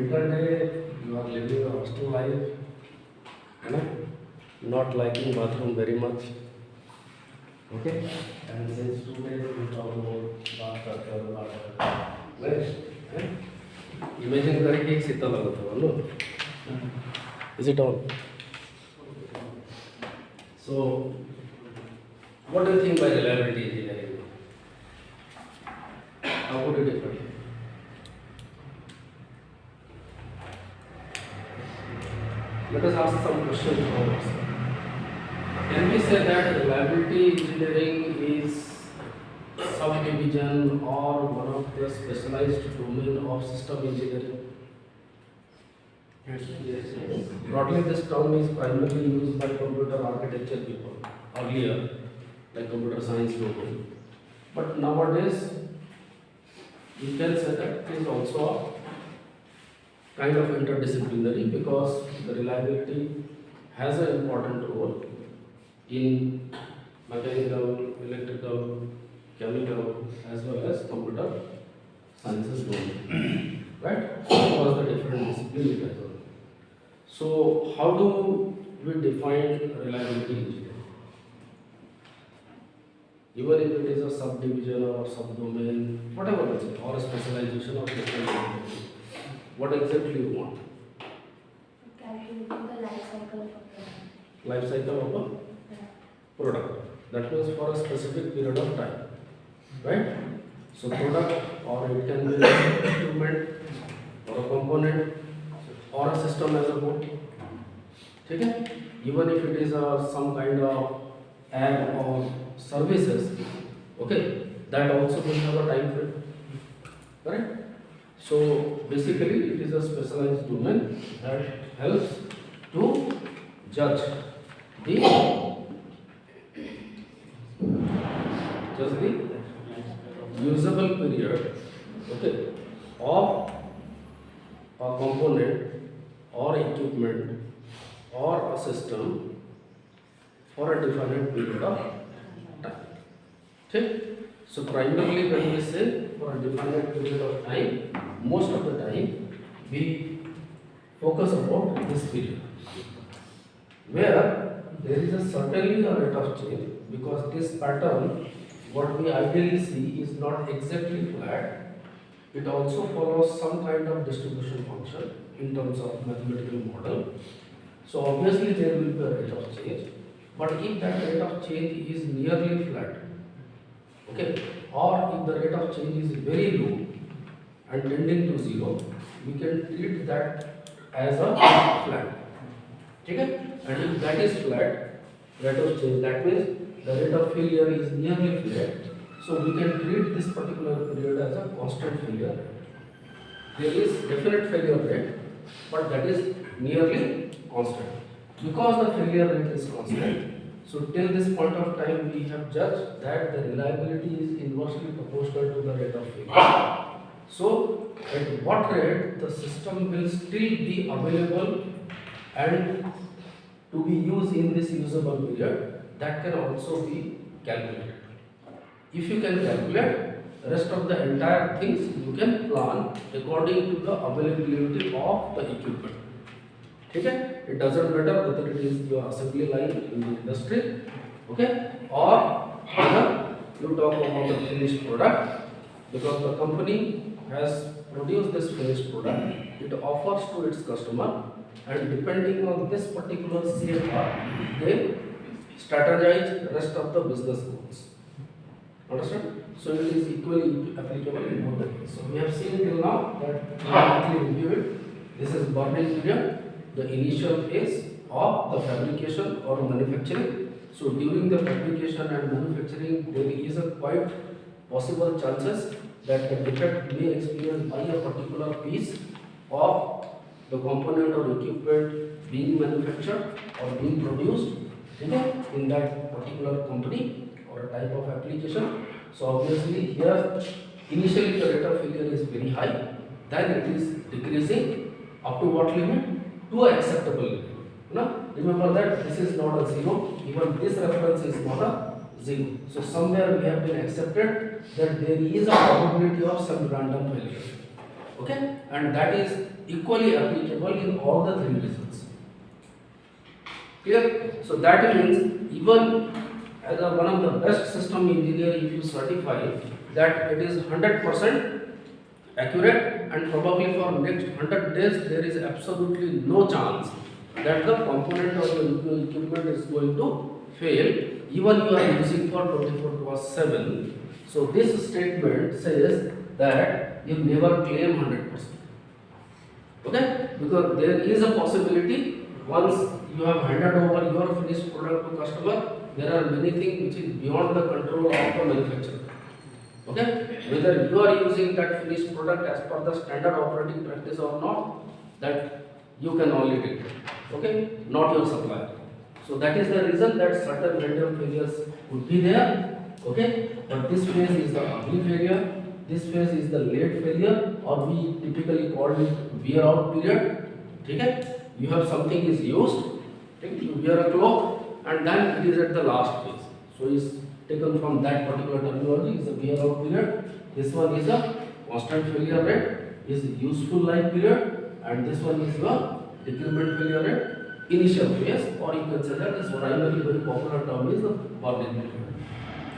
winter day, you are living a hostel life, you know, not liking bathroom very much. Okay? And since 2 days we talk about bathtub, right? Imagine करके एक शीतल लगता है, no? Is it on? So, what do you think by reliability engineering? How would you define it? Let us ask some questions from ourselves. Can we say that reliability engineering is subdivision or one of the specialized domain of system engineering? Yes. Broadly, this term is primarily used by computer architecture people earlier, like computer science domain. But nowadays, you can say that it is also a kind of interdisciplinary because the reliability has an important role in mechanical, electrical, chemical, as well as computer sciences domain. Right? Because the different disciplines it has. So, how do we define reliability engineering? Even if it is a subdivision or subdomain, whatever it is, or a specialization of system engineering, what exactly you want? Calculating the life cycle of a product. Life cycle of a product. That means for a specific period of time, right? So, product, or it can be an equipment, or a component, or a system as a whole. Okay? Even if it is some kind of app or services, okay, that also will have a time frame. Correct? So basically it is a specialized domain that helps to judge the usable period, okay, of a component or equipment or a system for a definite period of time. Okay? So primarily when we say for a definite period of time, most of the time we focus about this period, where there is certainly a rate of change, because this pattern, what we ideally see, is not exactly flat. It also follows some kind of distribution function in terms of mathematical model. So obviously there will be a rate of change, but if that rate of change is nearly flat, okay, or if the rate of change is very low and tending to zero, we can treat that as a flat. Okay? And if that is flat, rate of change, that means the rate of failure is nearly flat. So we can treat this particular period as a constant failure rate. There is definite failure rate, but that is nearly constant. Because the failure rate is constant, so till this point of time we have judged that the reliability is inversely proportional to the rate of failure. So at what rate the system will still be available and to be used in this usable period, that can also be calculated. If you can calculate, rest of the entire things you can plan according to the availability of the equipment. Okay? It doesn't matter whether it is your assembly line in the industry, okay, or whether you talk about the finished product, because the company has produced this finished product, it offers to its customer, and depending on this particular CFR, they strategize rest of the business goals. Understand? So it is equally applicable in both the cases. So we have seen till now that we quickly review it. This is burning period, the initial phase of the fabrication or manufacturing. So during the fabrication and manufacturing, there is a quite possible chances that a defect may experience by a particular piece of the component or equipment being manufactured or being produced, okay, in that particular company or a type of application. So obviously here initially the rate of failure is very high, then it is decreasing up to what limit? To an acceptable limit. Remember that this is not a zero, even this reference is not a zero. So somewhere we have been accepted that there is a probability of some random failure. Okay, and that is equally applicable in all the three regions. Clear? So that means even as one of the best system engineer, if you certify that it is 100% accurate, and probably for next 100 days there is absolutely no chance that the component or the equipment is going to fail, even you are using for 24/7. So this statement says that you never claim 100%. Okay, because there is a possibility once you have handed over your finished product to customer, there are many things which is beyond the control of the manufacturer. Okay, whether you are using that finished product as per the standard operating practice or not, that you can only dictate. Okay, not your supplier. So that is the reason that certain random failures would be there. Okay, but this phase is the ugly failure. This phase is the late failure, or we typically call it wear out period. Okay, you have something is used, okay, you wear a cloth, and then it is at the last phase. So is taken from that particular terminology is a wear out period. This one is a constant failure rate, is useful life period, and this one is your decrement failure rate. Initial phase, or you can say that is primarily very popular term is the burn-in period.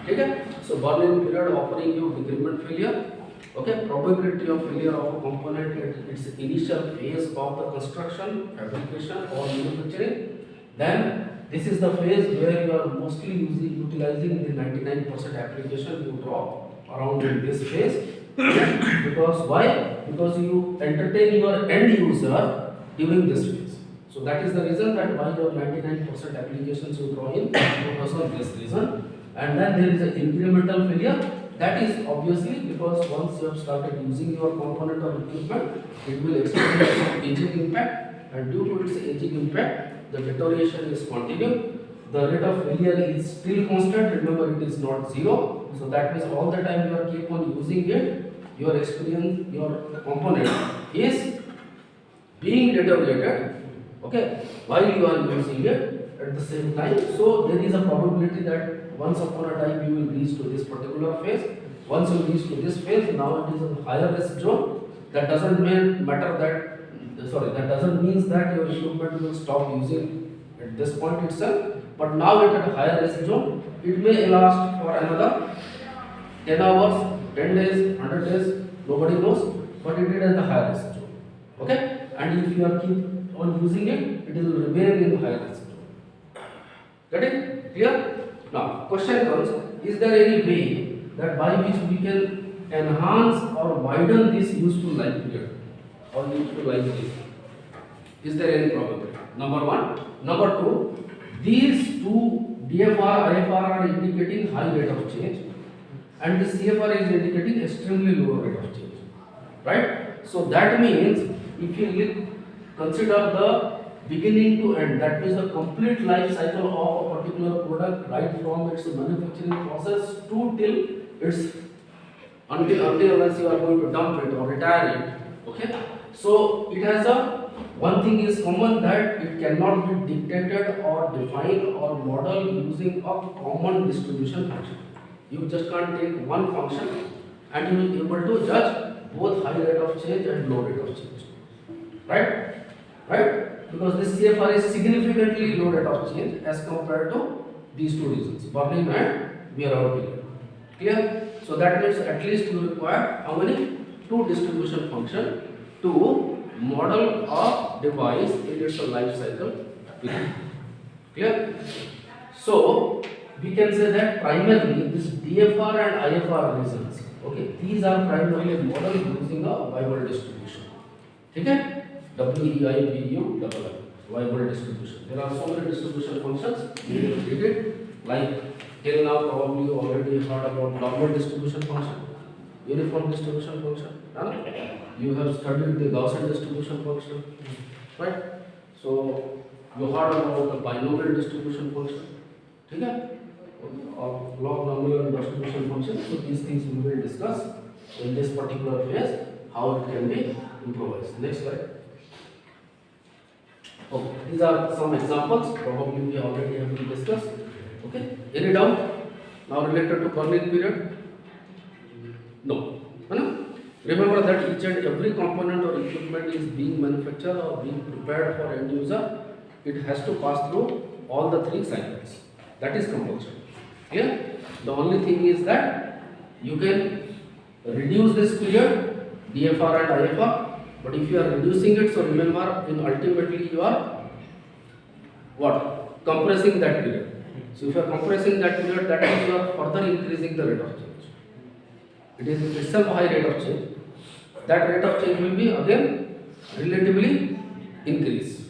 Okay, so burn-in period offering you decrement failure. Okay, probability of failure of a component at its initial phase of the construction, fabrication, or manufacturing. Then this is the phase where you are mostly utilizing the 99% application you draw around in this phase. Because why? Because you entertain your end user during this phase. So that is the reason that why your 99% applications you draw in because of this reason. And then there is an incremental failure. That is obviously because once you have started using your component or equipment, it will experience some aging impact, and due to its aging impact, the deterioration is continuing. The rate of failure is still constant. Remember, it is not zero. So that means all the time you are keep on using it, your experience, your component is being deteriorated. Okay, while you are using it at the same time. So there is a probability that once upon a time you will reach to this particular phase. Once you reach to this phase, now it is a higher risk zone. That doesn't matter that, sorry, that doesn't mean that your equipment will stop using at this point itself. But now it at a higher risk zone. It may last for another 10 hours, 10 days, 100 days, nobody knows. But it is at the higher risk zone. Okay, and if you are keep on using it, it will remain in higher risk zone. Got it? Clear? Now, question comes, is there any way that by which we can enhance or widen this useful life period or useful life period? Is there any probability? Number one. Number two, these two DFR, IFR are indicating high rate of change, and the CFR is indicating extremely low rate of change. Right? So that means if you consider the beginning to end, that means the complete life cycle of a particular product, right from its manufacturing process to till its until unless you are going to dump it or retire it. Okay, so it has a one thing is common, that it cannot be dictated or defined or modeled using a common distribution function. You just can't take one function and you will be able to judge both high rate of change and low rate of change. Right? Right? Because this CFR is significantly low rate of change as compared to these two reasons, burn-in and wear out period. Clear? So that means at least you require how many? Two distribution function to model a device in its life cycle period. Clear? So we can say that primarily this DFR and IFR reasons, okay, these are primarily modeled using a Weibull distribution. Okay? WEIBU Weibull distribution. There are so many distribution functions. We will read it. Like till now, probably you already heard about normal distribution function, uniform distribution function. You have studied the Gaussian distribution function, right? So you heard about the binomial distribution function. Okay? Or log nominal distribution function. So these things we will discuss in this particular phase, how it can be improvised. Next slide. Okay, these are some examples, probably we already have been discussed. Okay, any doubt now related to burn-in period? No. Remember that each and every component or equipment is being manufactured or being prepared for end user. It has to pass through all the three cycles. That is compulsory. Clear? The only thing is that you can reduce this period, DFR and IFR, but if you are reducing it, so remember, in ultimately you are what? Compressing that period. So if you are compressing that period, that means you are further increasing the rate of change. It is itself a high rate of change. That rate of change will be again relatively increase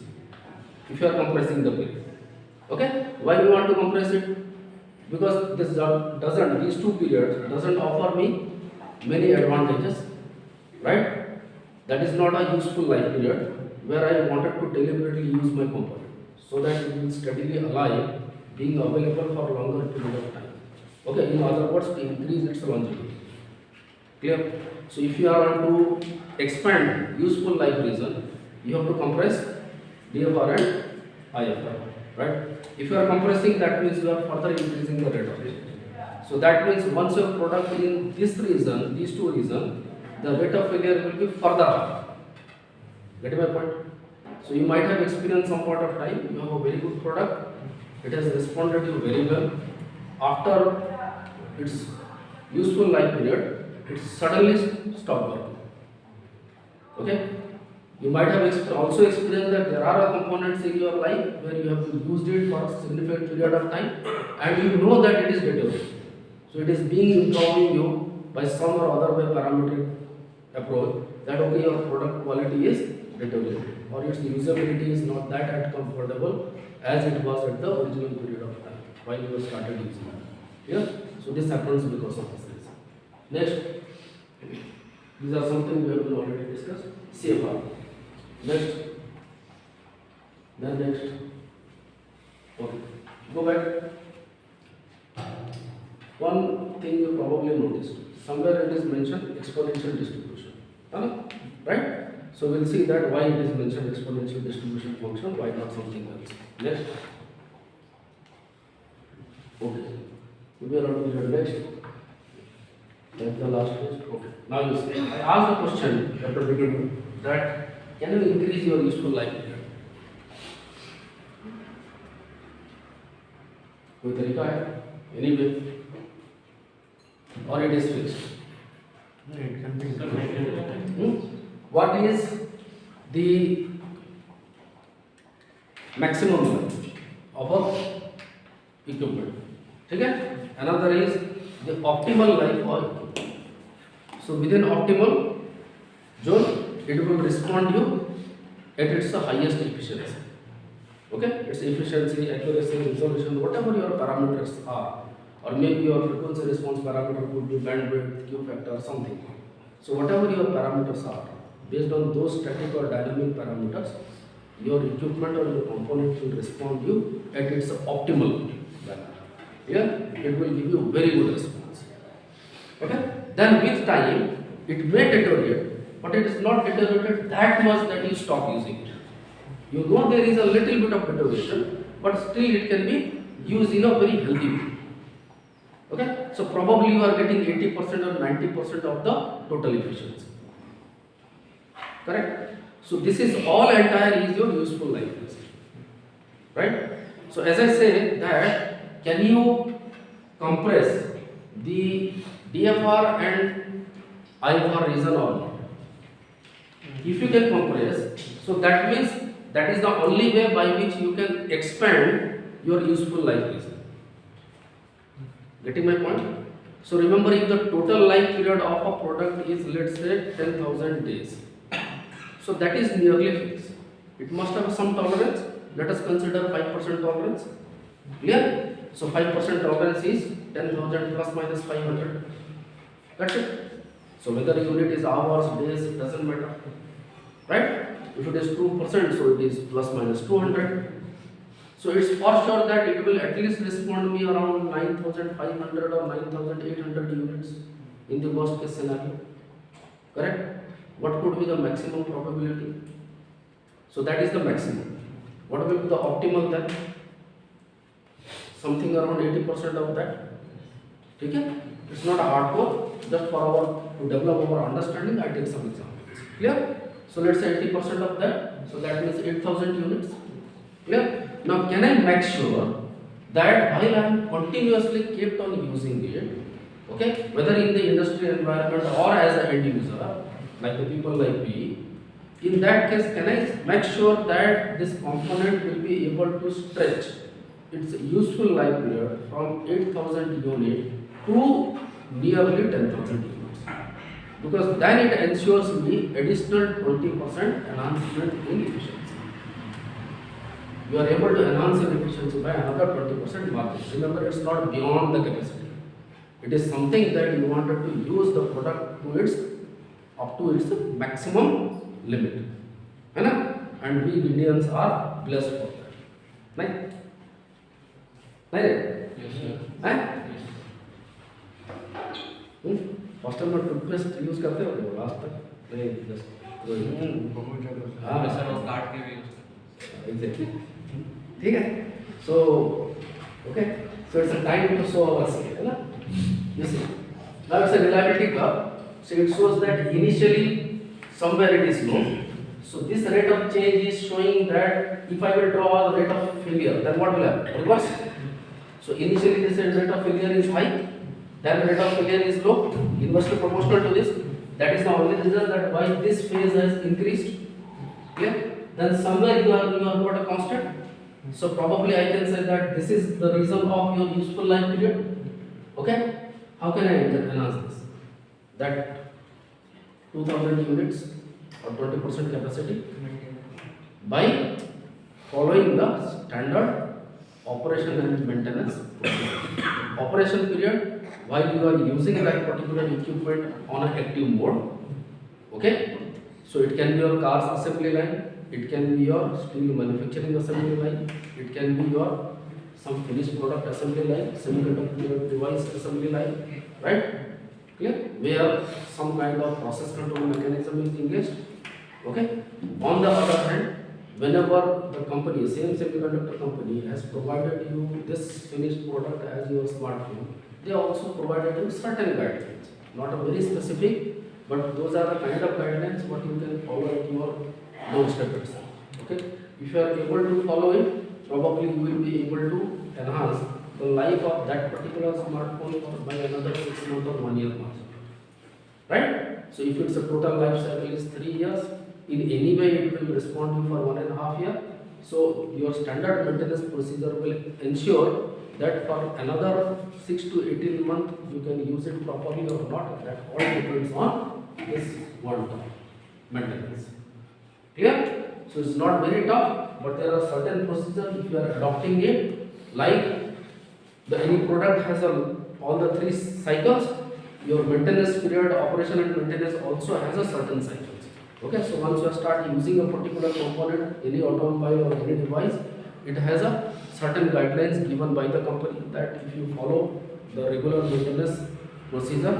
if you are compressing the period. Okay? Why we want to compress it? Because this doesn't, these two periods doesn't offer me many advantages, right? That is not a useful life period where I wanted to deliberately use my component so that it will steadily alive, being available for longer period of time. Okay, in other words, to increase its longevity. Clear? So if you are on to expand useful life reason, you have to compress DFR and IFR, right? If you are compressing, that means you are further increasing the rate of change. So that means once your product in this region, these two regions, the rate of failure will be further up. Get my point? So you might have experienced some point of time, you have a very good product, it has responded to you very well. After its useful life period, it suddenly stopped working. Okay? You might have also experienced that there are components in your life where you have used it for a significant period of time and you know that it is deteriorating. So it is being informing you by some or other way parametric approach that okay, your product quality is deteriorating or its usability is not that at comfortable as it was at the original period of time while you started using it. Yeah? So this happens because of this reason. Next, these are something we have already discussed. CFR. Next. Then next. Okay. Go back. One thing you probably noticed. Somewhere it is mentioned exponential distribution. Right? So we'll see that why it is mentioned exponential distribution function, why not something else. Next. Okay. We are on to the next. That's the last page. Okay. Now you see. I asked the question at the beginning that can you increase your useful life period? कोई तरीका है? Anyway, or it is fixed? It can be. What is the maximum life of a equipment? ठीक है? Another is the optimal life of equipment. So within optimal zone, it will respond you at its highest efficiency. Okay? Its efficiency, accuracy, resolution, whatever your parameters are, or maybe your frequency response parameter could be bandwidth, Q factor, something. So whatever your parameters are, based on those static or dynamic parameters, your equipment or your component will respond you at its optimal value. Yeah? It will give you very good response. Okay? Then with time, it may deteriorate, but it is not deteriorated that much that you stop using it. You know there is a little bit of deterioration, but still it can be used in a very healthy way. Okay? So probably you are getting 80% or 90% of the total efficiency. Correct? So this is all entire is your useful life. Right? So as I say that, can you compress the DFR and IFR region or not? If you can compress, so that means that is the only way by which you can expand your useful life region. Getting my point? So remember, if the total life period of a product is, let's say, 10,000 days, so that is nearly fixed. It must have some tolerance. Let us consider 5% tolerance. Clear? So 5% tolerance is 10,000 plus minus 500. That's it. So whether unit is hours, days, it doesn't matter. Right? If it is 2%, so it is plus minus 200. So it's for sure that it will at least respond me around 9,500 or 9,800 units in the worst case scenario. Correct? What could be the maximum probability? So that is the maximum. What will be the optimal then? Something around 80% of that. Okay? It's not a hardcore, just for our to develop our understanding, I take some examples. Clear? So let's say 80% of that, so that means 8,000 units. Clear? Now can I make sure that while I am continuously kept on using it, okay, whether in the industrial environment or as an end user, like the people like me, in that case, can I make sure that this component will be able to stretch its useful life period from 8,000 units to nearly 10,000 units? Because then it ensures me additional 20% enhancement in efficiency. You are able to enhance your efficiency by another 20% margin. Remember, it's not beyond the capacity. It is something that you wanted to use the product to its up to its maximum limit. And we Indians are blessed for that. Right? Right? Yes, sir. Yes. First time में toothpaste use करते हो last तक नहीं just बहुत ज़्यादा। हाँ sir वो काट के भी यूज करते एग्जैक्टली ठीक है so okay so it's a time to show our skill है ना you see now it's a reliability curve so it shows that initially somewhere it is low so this rate of change is showing that if I will draw the rate of failure then what will happen reverse so initially this rate of failure is high then rate of failure is low inversely proportional to this that is the only reason that why this phase has increased clear then somewhere you are got a constant so probably I can say that this is the reason of your useful life period okay how can I enhance this that 2,000 units or 20% capacity by following the standard operation and maintenance operation period while you are using that particular equipment on an active mode okay so it can be your car's assembly line it can be your steel manufacturing assembly line it can be your some finished product assembly line semiconductor device assembly line right clear where some kind of process control mechanism is engaged okay on the other hand whenever the company same semiconductor company has provided you this finished product as your smartphone they also provided you certain guidelines not a very specific but those are the kind of guidelines what you can follow at your doorstep itself okay if you are able to follow it probably you will be able to enhance the life of that particular smartphone for by another 6 months or 1 year also. Right? So if it's a total life cycle is 3 years, in any way it will respond you for 1.5 years. So your standard maintenance procedure will ensure that for another 6 to 18 months you can use it properly or not. That all depends on this one term, maintenance. Clear? So it's not very tough, but there are certain procedures if you are adopting it, like any product has all the 3 cycles, your maintenance period, operation and maintenance also has a certain cycles. Okay, so once you start using a particular component, any automobile or any device, it has a certain guidelines given by the company that if you follow the regular maintenance procedure,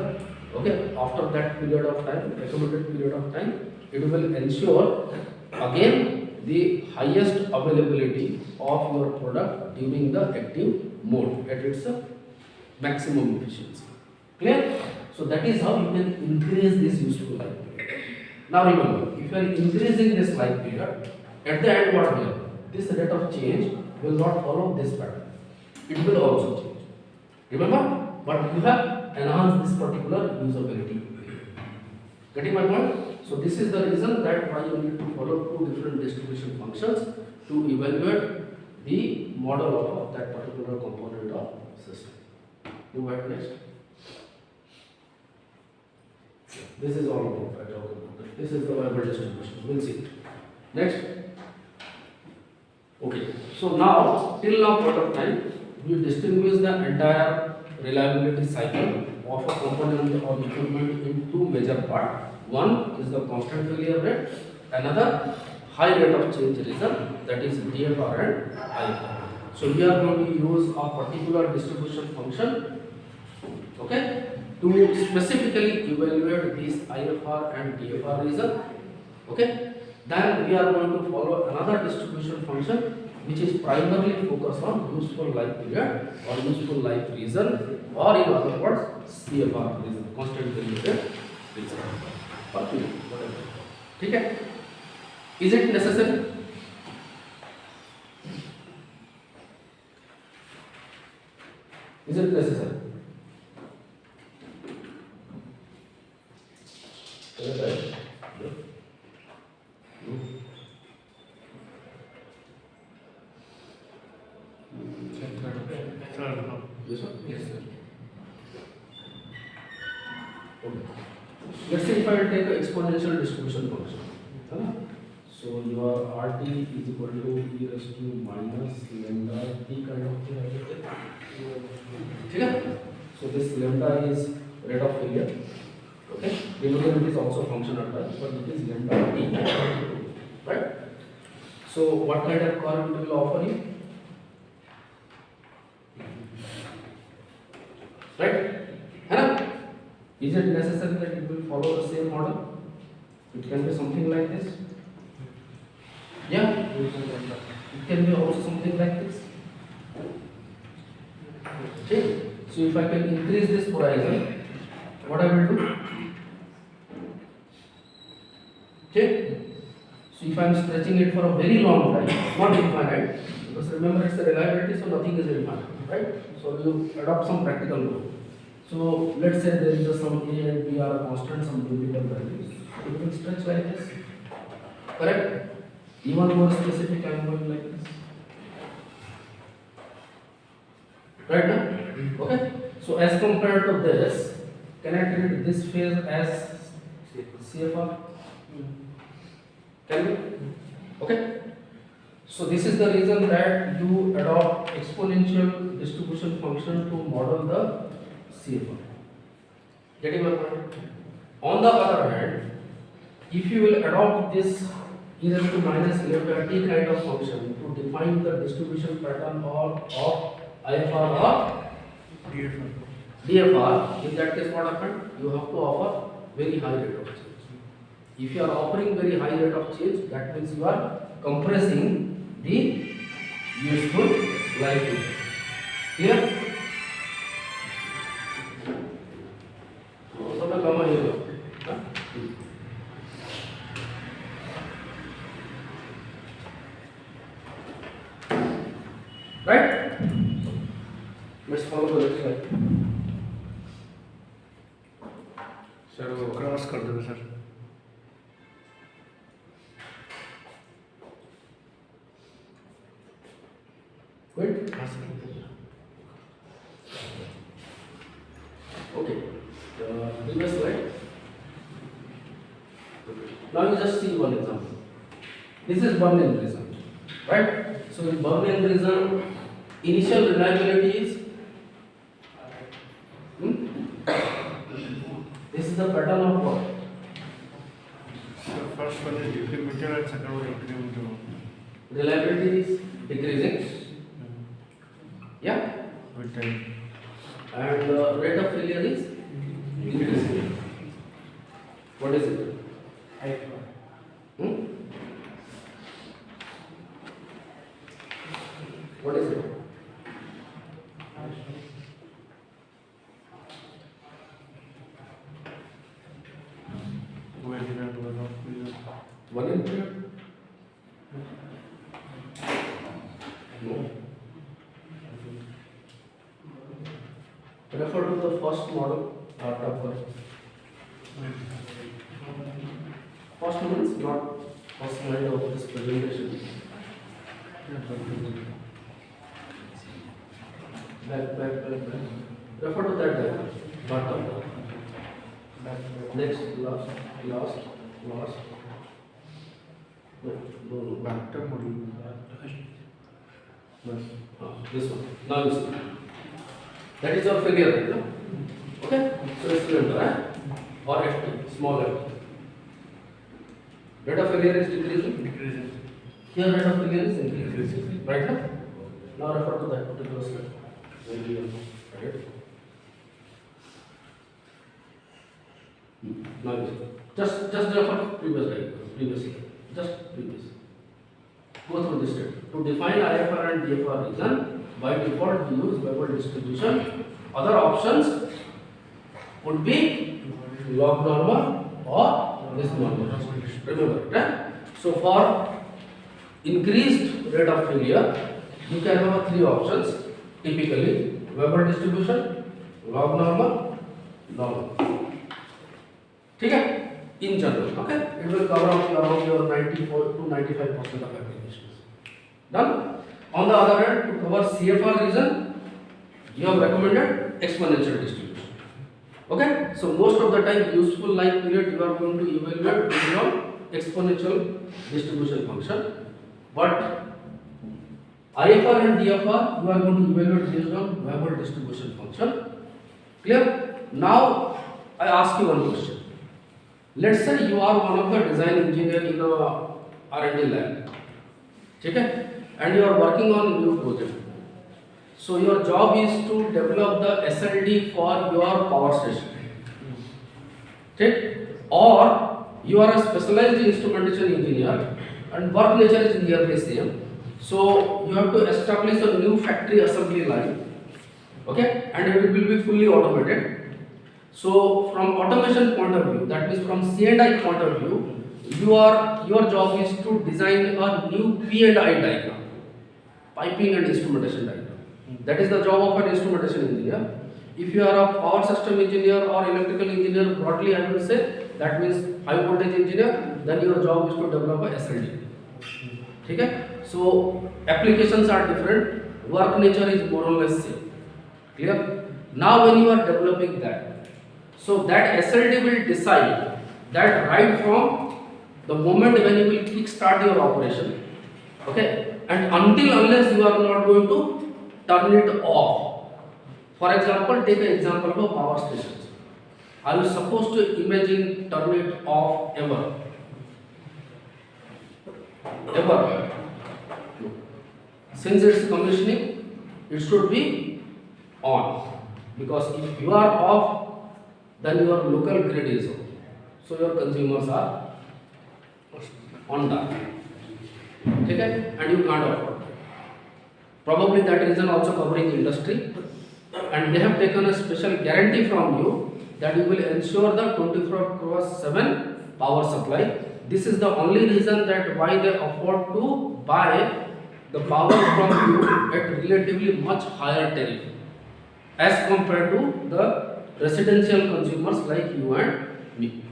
okay, after that period of time, recommended period of time, it will ensure again the highest availability of your product during the active mode at its maximum efficiency. Clear? So that is how you can increase this useful life period. Now remember, if you are increasing this life period, at the end what will happen? This rate of change will not follow this pattern. It will also change. Remember? But you have enhanced this particular usability. Getting my point? So this is the reason that why you need to follow 2 different distribution functions to evaluate the model of that particular component of system. Move ahead next. This is all about I talk about that. This is the Weibull distribution. We'll see it. Next. Okay. So now till now point of time we distinguish the entire reliability cycle of a component or equipment in 2 major parts. One is the constant failure rate, another high rate of change result, that is DFR and IFR. So we are going to use a particular distribution function, okay, to specifically evaluate these IFR and DFR result, okay. Then we are going to follow another distribution function which is primarily focused on useful life period or useful life result, or in other words CFR result, constant failure rate or P, whatever. ठीक है? Is it necessary? Is it necessary? Is it right? No. No. Sir, no. This one? Yes, sir. Okay. Let's say if I take an exponential distribution function. है ना? So your RT is equal to e raised to minus lambda t kind of thing I get it. ठीक है? So this lambda is rate of failure. Okay? Behavior is also a function of time, but it is lambda t. Right? So what kind of curve it will offer you? Right? है ना? Is it necessary that it will follow the same model? It can be something like this. Yeah? It can be also something like this. Okay? So if I can increase this horizon, what I will do? Okay? So if I am stretching it for a very long time, not infinite, because remember it's a reliability, so nothing is infinite, right? So you adopt some practical rule. So let's say there is a some a and b are a constant, some numerical values. It will stretch like this. Correct? Even more specific, I am going like this. Right now? Okay? So as compared to this, can I treat this phase as CFR? Can we? Okay? So this is the reason that you adopt exponential distribution function to model the CFR. Getting my point? On the other hand, if you will adopt this e raised to minus lambda t kind of function to define the distribution pattern of IFR or DFR, in that case what happened? You have to offer very high rate of change. If you are offering very high rate of change, that means you are compressing the useful life. Clear? So the comma here. Right? Let's follow the next slide. Sir वो cross कर दो sir. Wait. हाँ sir. Okay. Previous slide. Now you just see one example. This is Binomial reason, right? So in Binomial reason, initial reliability is this is the pattern of what? So first one is decremental and second one incremental. Reliability is decreasing. Yeah. With time. And the rate of failure is increasing. What is it? Hmm? What is it? Where did I do it? 1 increment? No. Refer to the first model or top one. First means not first slide of this presentation. Back. Refer to that diagram. Bottom. Next, last. No. Back to model. This one. Now you see. That is your failure rate, no? Okay? So it's cylinder, or FT, small FT. Rate of failure is decreasing. Decreasing. Here rate of failure is increasing. Right now? Now refer to that particular slide. When we have read it. Now you see. Just refer previous slide. Just previous. Go through this step. To define IFR and DFR region, by default we use Weibull distribution. Other options would be log normal or this normal. Remember it. So for increased rate of failure, you can have three options. Typically, Weibull distribution, log normal, normal. Okay? In general, okay? It will cover up around your 94 to 95% of applications. Done? On the other hand, to cover CFR region, you have recommended exponential distribution. Okay? So most of the time, useful life period you are going to evaluate based on exponential distribution function. But IFR and DFR, you are going to evaluate based on Weibull distribution function. Clear? Now, I ask you one question. Let's say you are one of the design engineer in a R&D lab. Okay? And you are working on a new project. So your job is to develop the SLD for your power station. Okay? Or you are a specialized instrumentation engineer and work nature is nearly same. So you have to establish a new factory assembly line. Okay? And it will be fully automated. So from automation point of view, that means from C&I point of view, your job is to design a new P&I diagram, piping and instrumentation diagram. That is the job of an instrumentation engineer. If you are a power system engineer or electrical engineer, broadly I will say, that means high voltage engineer, then your job is to develop a SLD. Okay? So applications are different, work nature is more or less same. Clear? Now when you are developing that, so that SLD will decide that right from the moment when you will kick start your operation, okay, and until unless you are not going to turn it off. For example, take an example of a power stations. Are you supposed to imagine turn it off ever? Ever? Since it's commissioning, it should be on. Because if you are off, then your local grid is on. So your consumers are on that. Okay? And you can't afford. Probably that reason also covering industry. And they have taken a special guarantee from you that you will ensure the 24/7 power supply. This is the only reason that why they afford to buy the power from you at relatively much higher tariff as compared to the residential consumers like you and me.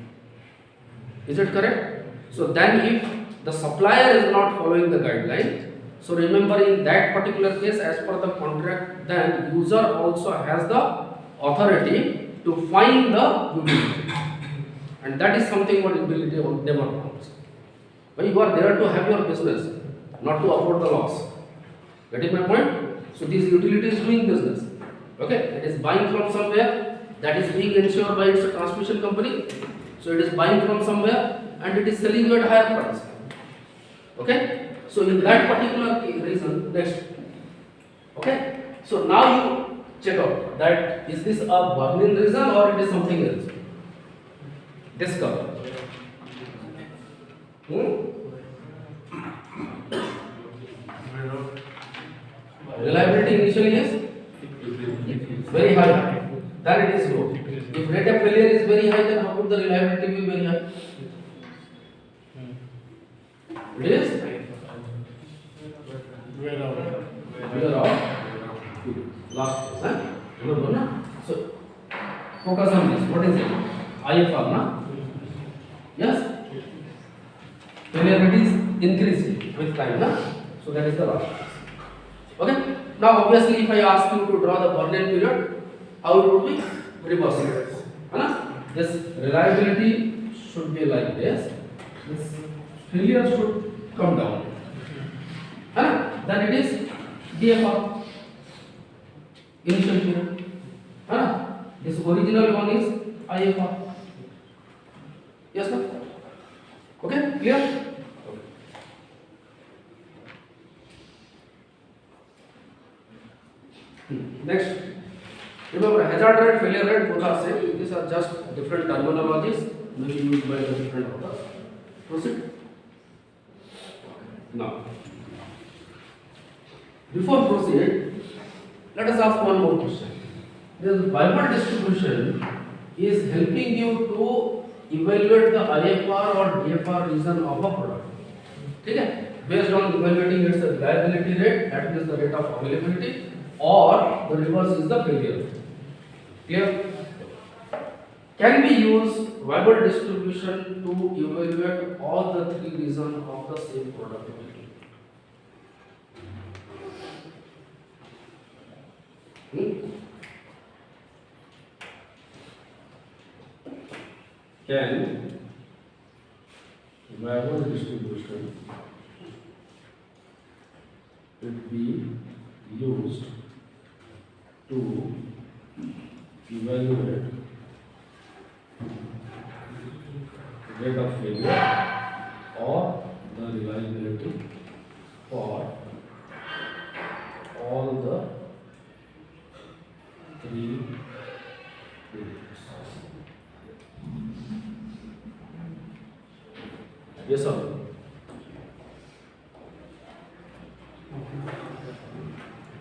Is it correct? So then if the supplier is not following the guideline, so remember in that particular case as per the contract, then user also has the authority to find the utility. And that is something what utility never wants. But you are there to have your business, not to afford the loss. Getting my point? So this utility is doing business. Okay? It is buying from somewhere. That is being ensured by its transmission company. So it is buying from somewhere and it is selling you at higher price. Okay? So in that particular reason, next. Okay? So now you check out that is this a burn-in reason or it is something else? Discover. Reliability initially is very high. Then it is low. If rate of failure is very high, then how could the reliability be very high? It is? Wear out. Last case, huh? Remember, na? So, focus on this. What is it? IFR, na? Yes? Failure rate is increasing with time, na? So that is the last case. Okay? Now, obviously, if I ask you to draw the burn-in period, how it would be? Reversible. This reliability should be like this. This failure should come down. Then it is DFR. Initial period. This original one is IFR. Yes, sir? Okay? Clear? Next. Remember, hazard rate, failure rate, both are same. These are just different terminologies, maybe used by the different authors. Proceed. Now, before proceed, let us ask one more question. This Weibull distribution is helping you to evaluate the IFR or DFR region of a product. ठीक है? Based on evaluating its reliability rate, that is the rate of availability, or the reverse is the failure. Clear? Can we use Weibull distribution to evaluate all the three regions of the same product? Can Weibull distribution it be used to evaluate rate of failure or the reliability for all the three periods? Yes or no?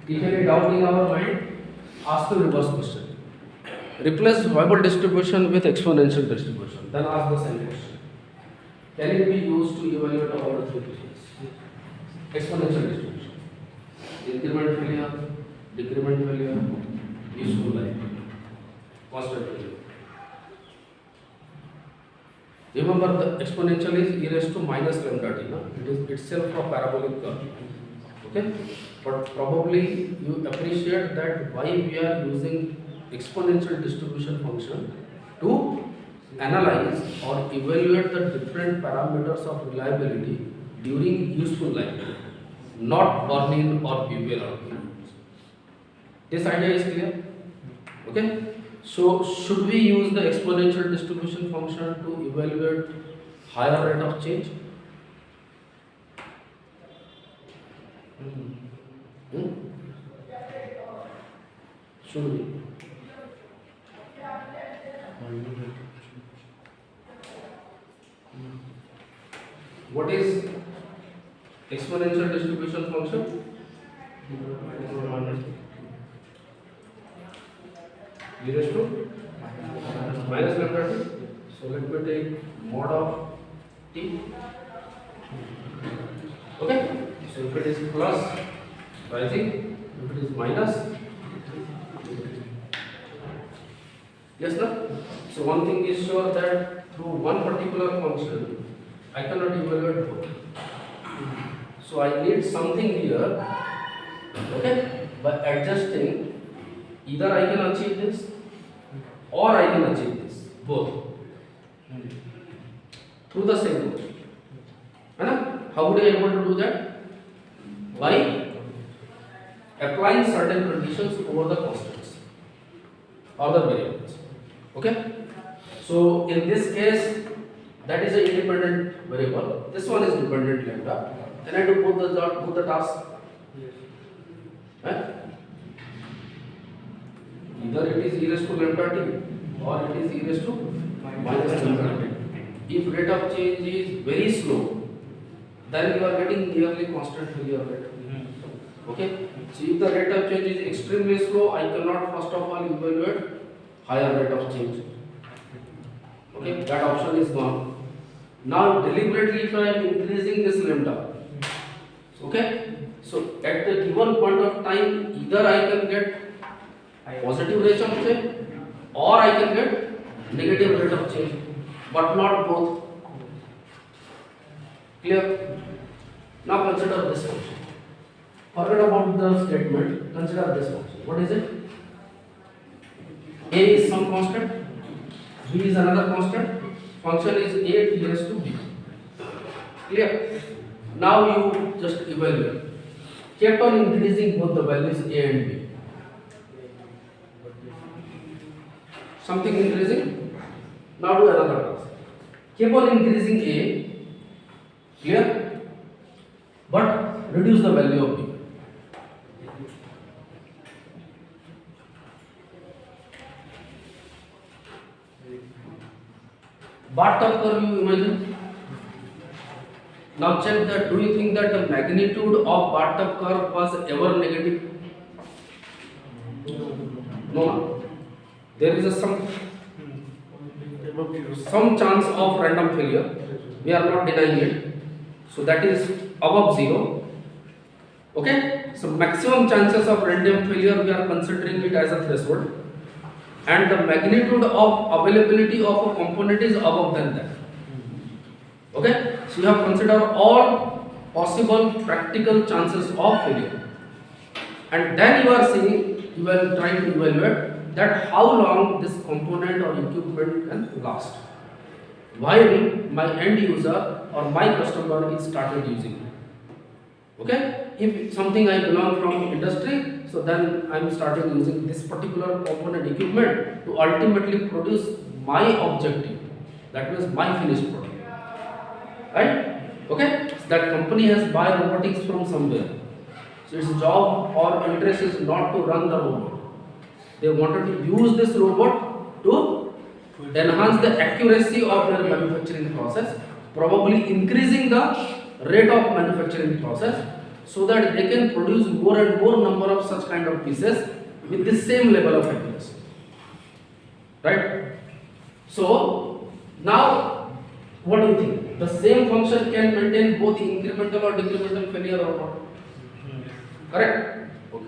If any doubt in our mind, ask the reverse question. Replace Weibull distribution with exponential distribution. Then ask the same question. Can it be used to evaluate all the three periods? Exponential distribution. Increment failure, decrement failure, useful life, constant failure. Remember, the exponential is e raised to minus lambda t. No? It is itself a parabolic curve. Okay? But probably you appreciate that why we are using exponential distribution function to analyze or evaluate the different parameters of reliability during useful life, not burn-in or behaviour. This idea is clear? Okay? So, should we use the exponential distribution function to evaluate higher rate of change? Should we? What is exponential distribution function? E raised to minus lambda t. So let me take mod of t. Okay. So if it is plus, rising. If it is minus, yes, no? So one thing is sure that through one particular function, I cannot evaluate both. So I need something here, okay, by adjusting, either I can achieve this or I can achieve this, both, through the same function. How would I able to do that? By applying certain conditions over the constants or the variables. Okay? So in this case, that is an independent variable. This one is dependent lambda. Then I do both the tasks. Right? Either it is e raised to lambda t or it is e raised to minus lambda t. If rate of change is very slow, then you are getting nearly constant failure rate. Okay? So if the rate of change is extremely slow, I cannot first of all evaluate higher rate of change. Okay? That option is gone. Now deliberately if I am increasing this lambda, okay? So at the given point of time, either I can get positive rate of change or I can get negative rate of change, but not both. Clear? Now consider this function. Forget about the statement, consider this function. What is it? A is some constant, B is another constant, function is A t raised to B. Clear? Now you just evaluate. Kept on increasing both the values A and B. Something increasing? Now do another task. Keep on increasing A. Clear? But reduce the value of B. Bathtub curve you imagine. Now check that. Do you think that the magnitude of bathtub curve was ever negative? No. There is a some above 0. some chance of random failure. We are not denying it. So that is above 0. Okay? So maximum chances of random failure, we are considering it as a threshold. And the magnitude of availability of a component is above than that. Okay? So you have considered all possible practical chances of failure. And then you are seeing, you are trying to evaluate that how long this component or equipment can last while my end user or my customer is started using it. Okay? If something I belong from industry, so then I am starting using this particular component equipment to ultimately produce my objective. That means my finished product. Right? Okay? So that company has buy robotics from somewhere. So its job or interest is not to run the robot. They wanted to use this robot to enhance the accuracy of their manufacturing process, probably increasing the rate of manufacturing process so that they can produce more and more number of such kind of pieces with the same level of accuracy. Right? So now what do you think? The same function can maintain both incremental or decremental failure or not? Correct? Okay.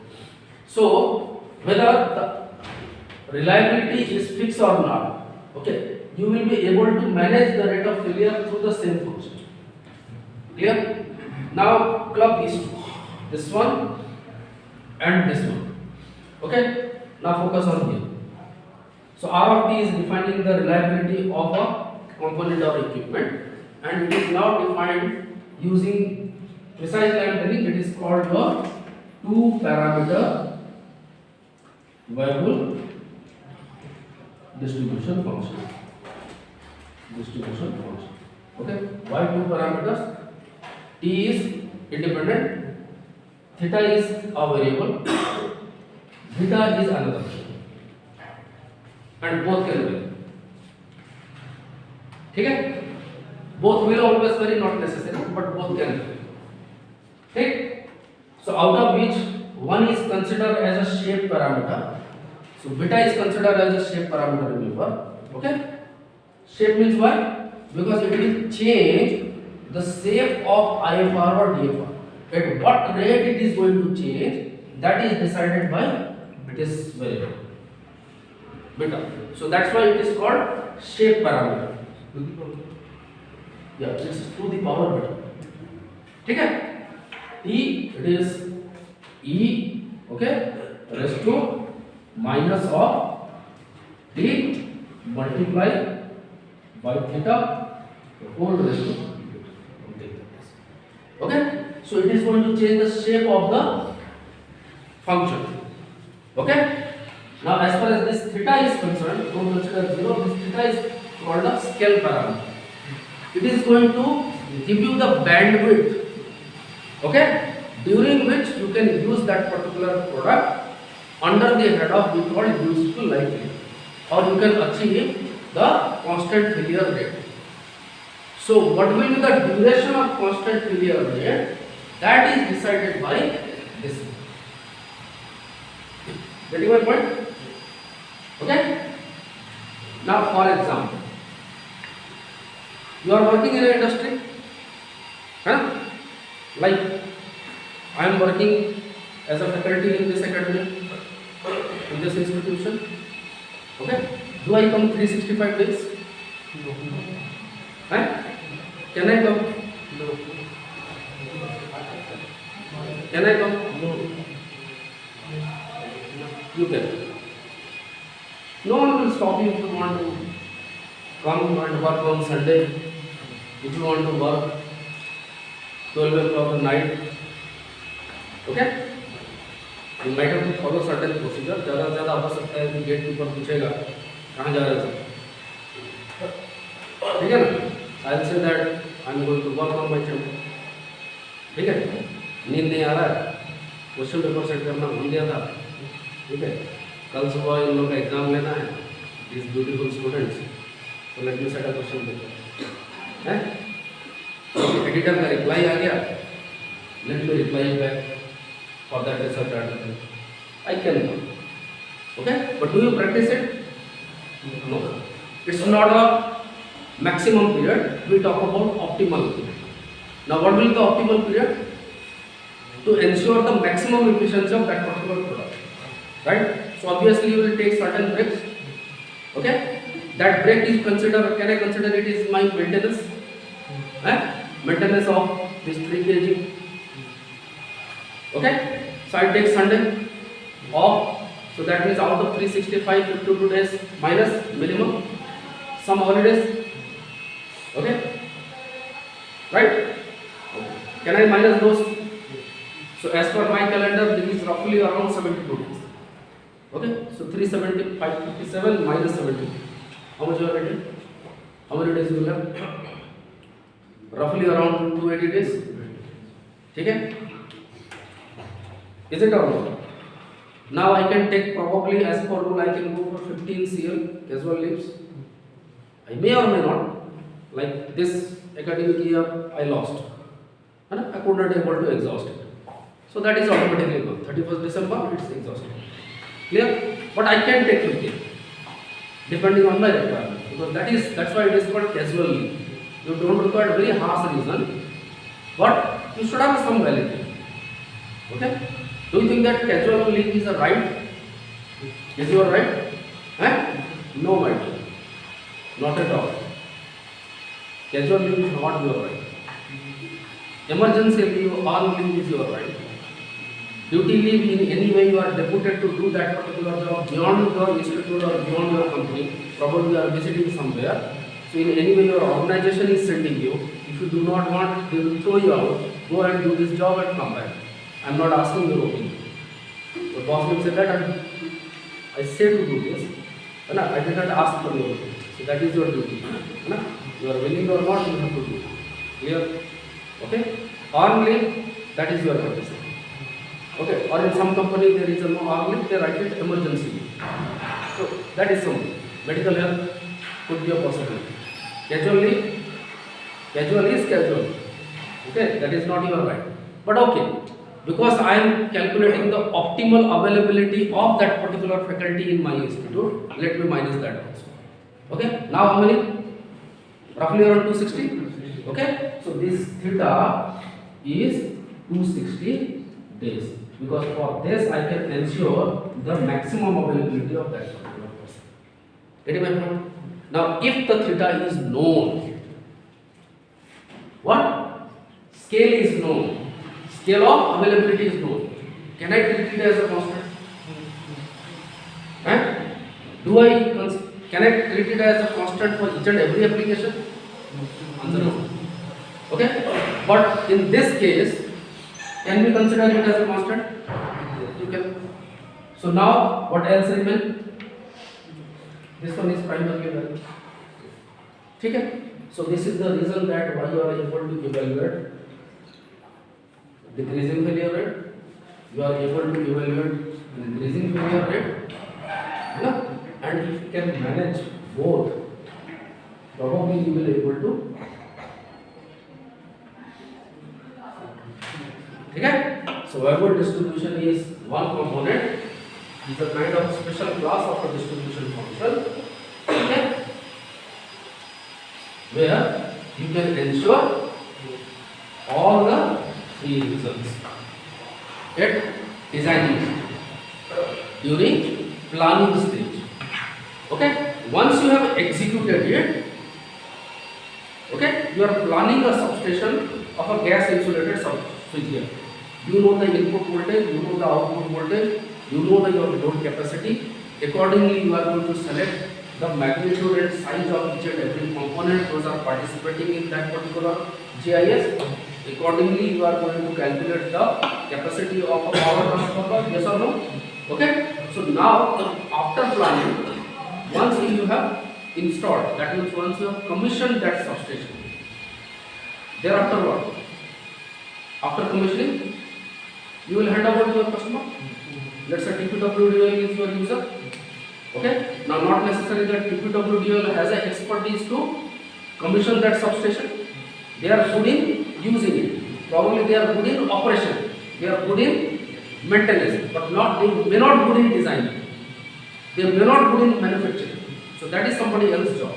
So whether the reliability is fixed or not, okay, you will be able to manage the rate of failure through the same function. Clear? Now club these two, this one and this one. Okay? Now focus on here. So R of T is defining the reliability of a component or equipment, and it is now defined using, precisely I am telling, it is called your two-parameter Weibull distribution function. Okay? Why two parameters? T is independent, theta is a variable, theta is another variable, and both can vary. Okay? Both will always vary, not necessary, but both can vary. Okay? So out of which one is considered as a shape parameter. So beta is considered as a shape parameter, remember. Okay? Shape means why? Because it will change the shape of IFR or DFR. At what rate it is going to change, that is decided by this variable, beta. So that's why it is called shape parameter. Yeah, this is to the power beta. Okay? T, it is E, okay, raised to minus of T multiply by theta whole raised to something like this. Okay? So it is going to change the shape of the function. Okay? Now as far as this theta is concerned, don't consider 0, this theta is called a scale parameter. It is going to give you the bandwidth, okay, during which you can use that particular product under the head of we call useful life, or you can achieve the constant failure rate. So what will be the duration of constant failure rate? That is decided by this. Getting my point? Okay? Now for example, you are working in an industry, huh? Like I am working as a faculty in this academy, in this institution. Okay? Do I come 365 days? No. Huh? Can I come? No. Can I come? No. You can. No one will stop you if you want to come and work on Sunday. If you want to work 12 o'clock at night. Okay? You might have to follow certain procedure. ज़्यादा से ज़्यादा हो सकता है कि gate keeper पूछेगा कहाँ जा रहे हो? ठीक है ना? I'll say that I'm going to work on my channel. ठीक है? नींद नहीं आ रहा है, क्वेश्चन पेपर सेट करना भूल गया था, ठीक है, कल सुबह इन लोगों का एग्जाम लेना है, these beautiful students, so let me set a question paper, हैं? एडिटर का रिप्लाई आ गया, let me reply back for that research article, I can do, okay, but do you practice it? No. It's not a maximum period, we talk about optimal period. Now what will be the optimal period? To ensure the maximum efficiency of that particular product. Right? So obviously you will take certain breaks. Okay? That break is considered, can I consider it is my maintenance? Maintenance of this 3 kg. Okay? So I take Sunday off. So that means out of 365, 52 days minus minimum some holidays. Okay? Right? Can I minus those? So as per my calendar, there is roughly around 72 days. Okay? So 375, 57 minus 72. How much you are getting? How many days you will have? Roughly around 280 days. Okay? Is it or not? Now I can take probably as per rule I can go for 15 CL casual leaves. I may or may not. Like this academic year I lost. And I could not able to exhaust it. So that is automatically gone. 31st December it's exhausted. Clear? But I can take 15 depending on my requirement. Because that's why it is called casual leave. You don't require very harsh reason, but you should have some validity. Okay? Do you think that casual leave is a right? Is your right? No, my dear. Not at all. Casual leave is not your right. Emergency leave, all leave is your right. Duty leave, in any way you are deputed to do that particular job beyond your institute or beyond your company. Probably you are visiting somewhere. So in any way your organization is sending you. If you do not want, they will throw you out. Go and do this job and come back. I am not asking your opinion. The boss will say that I say to do this. I did not ask for your opinion. So that is your duty. You are willing or not, you have to do it. Clear? Okay? On leave, that is your courtesy. Okay? Or in some company there is no on leave, they write it emergency leave. So that is something. Medical help could be a possibility. Casual leave, casual is casual. Okay? That is not your right. But okay. Because I am calculating the optimal availability of that particular faculty in my institute, let me minus that also. Okay? Now how many? Roughly around 260. Okay? So this theta is 260 days. Because for this I can ensure the maximum availability of that particular person. Getting my point? Now if the theta is known, what? Scale is known. Scale of availability is known. Can I treat it as a constant? Can I treat it as a constant for each and every application? Answer no. Okay? But in this case, can we consider it as a constant? You can. So now, what else remains? This one is primarily value. Okay? So this is the reason that why you are able to evaluate decreasing failure rate, you are able to evaluate increasing failure rate, and if you can manage both, probably you will be able to. Okay? So Weibull distribution is one component, is a kind of special class of a distribution function, okay, where you can ensure all the three results at designing during planning stage. Okay? Once you have executed it, okay, you are planning a substation of a gas insulated switchgear. You know the input voltage, you know the output voltage, you know your load capacity. Accordingly, you are going to select the magnitude and size of each and every component those are participating in that particular GIS. Accordingly, you are going to calculate the capacity of a power transformer, yes or no? Okay? So now, after planning, once you have installed, that means once you have commissioned that substation, thereafter what? After commissioning, you will hand over to your customer. Let's say TPWDL is your user. Okay? Now, not necessary that TPWDL has an expertise to commission that substation. They are good in using it. Probably they are good in operation. They are good in maintenance, but they may not good in design. They may not good in manufacturing. So that is somebody else's job.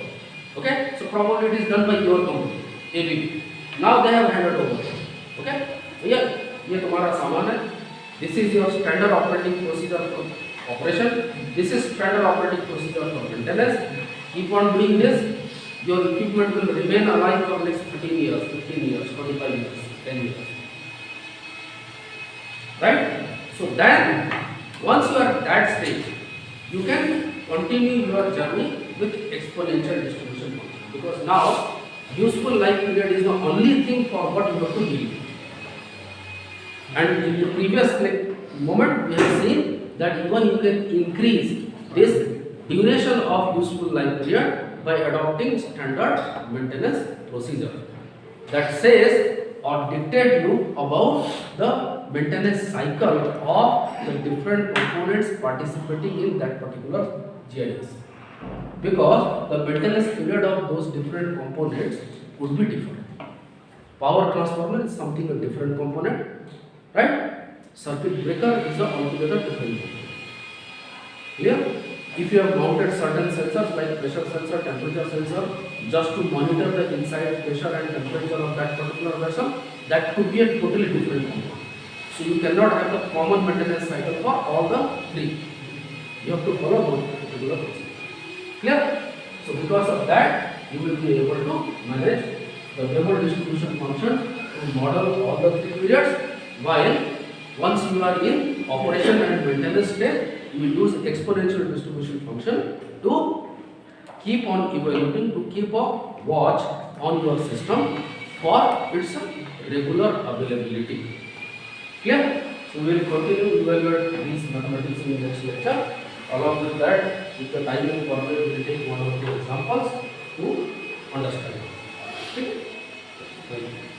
Okay, so probably it is done by your company, ABB. Now they have handed over. Okay, भैया ये तुम्हारा सामान है. This is your standard operating procedure for operation. This is standard operating procedure for maintenance. Keep on doing this. Your equipment will remain alive for next 13 years, 15 years, 25 years, 10 years. Right? So then, once you are at that stage, you can continue your journey with exponential distribution function. Because now, useful life period is the only thing for what you have to deal with. And in the previous moment, we have seen that even you can increase this duration of useful life period by adopting standard maintenance procedure that says or dictate you about the maintenance cycle of the different components participating in that particular GIS. Because the maintenance period of those different components could be different. Power transformer is something a different component, right? Circuit breaker is a altogether different component. Clear? If you have mounted certain sensors like pressure sensor, temperature sensor, just to monitor the inside pressure and temperature of that particular vessel, that could be a totally different component. So you cannot have a common maintenance cycle for all the three. You have to follow one particular procedure. Clear? So because of that, you will be able to manage the Weibull distribution function to model all the three periods, while once you are in operation and maintenance state, you will use exponential distribution function to keep on evaluating, to keep a watch on your system for its regular availability. Clear? So we will continue to evaluate these mathematics in the next lecture. Along with that, with the time and format, we will take one or two examples to understand. Okay? Thank you.